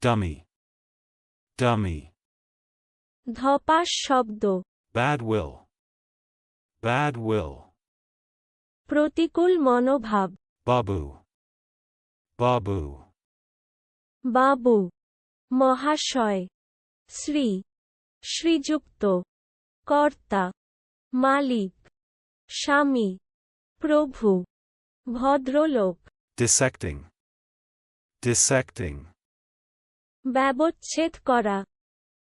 dummy, dummy. ধপাস শব্দ, Bad will, bad will. প্রতিকূল মনোভাব, Babu, babu. বাবু, মহাশয়, শ্রী, শ্রীযুক্ত, কর্তা, মালিক, স্বামী, প্রভু, ভদ্রলোক। Dissecting, dissecting. ব্যবচ্ছেদ করা,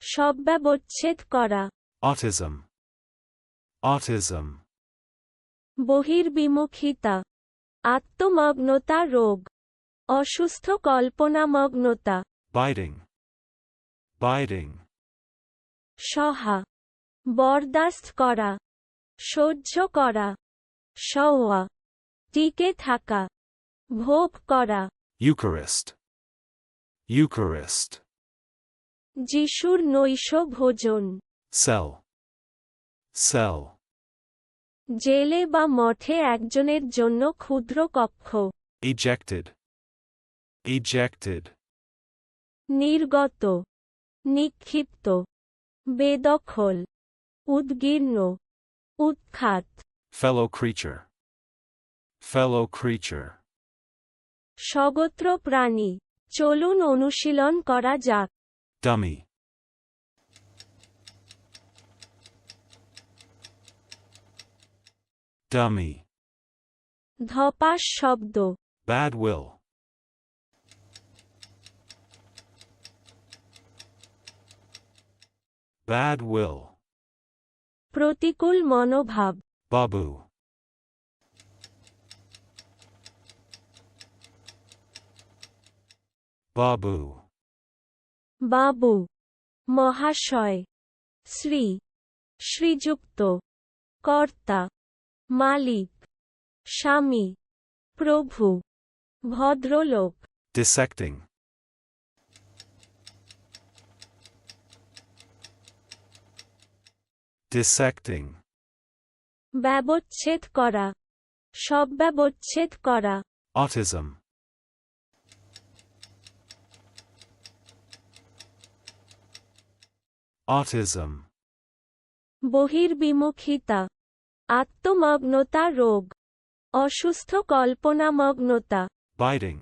সব্যবচ্ছেদ করা। Autism, autism. বহির্বিমুখিতা, আত্মমগ্নতা রোগ, অসুস্থ কল্পনামগ্নতা। Biting, biting. সহা, বরদাস্ত করা, সহ্য করা। সওয়া, টিকে থাকা, ভোগ করা। Eucharist, Eucharist. যিশুর নৈশ ভোজন, Cell, cell. জেলে বা মঠে একজনের জন্য ক্ষুদ্র কক্ষ। Ejected, ejected. নির্গত, নিক্ষিপ্ত, বেদখল, উদ্গীর্ণ, উৎখাত। Fellow creature, fellow creature. স্বগোত্র প্রাণী, চলুন অনুশীলন করা যাক। Dummy, dummy. ধপাস শব্দ, Bad will, bad will. প্রতিকূল মনোভাব, Babu, babu. বাবু, মহাশয়, শ্রী, শ্রীযুক্ত, কর্তা, মালিক, স্বামী, প্রভু, ভদ্রলোক। Dissecting, dissecting. ব্যবচ্ছেদ করা, সব্যবচ্ছেদ করা। Autism, autism. বহির্বিমুখিতা, আত্মমগ্নতা রোগ, অসুস্থ কল্পনামগ্নতা। Biting,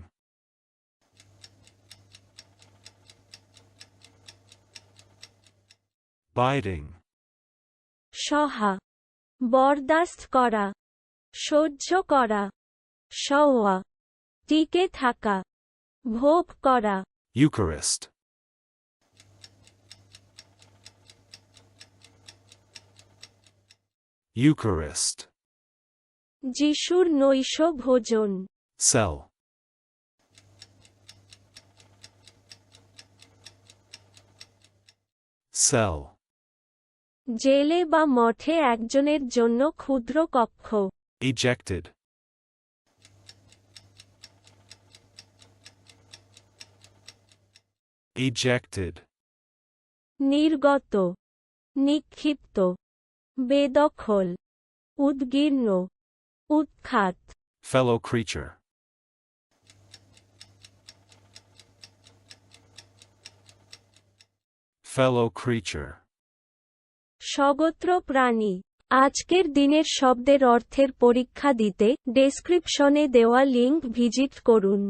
biting. সহা, বরদাস্ত করা, সহ্য করা। সওয়া, টিকে থাকা, ভোগ করা। Eucharist, Eucharist. যিশুর নৈশ ভোজন, Cell, cell. জেলে বা মঠে একজনের জন্য ক্ষুদ্র কক্ষ। Ejected, ejected. নির্গত, নিক্ষিপ্ত, বেদখল, উদ্গীর্ণ, উৎখাত। Fellow creature, fellow creature. স্বগোত্র প্রাণী। আজকের দিনের শব্দের অর্থের পরীক্ষা দিতে ডেসক্রিপশনে দেওয়া লিংক ভিজিট করুন।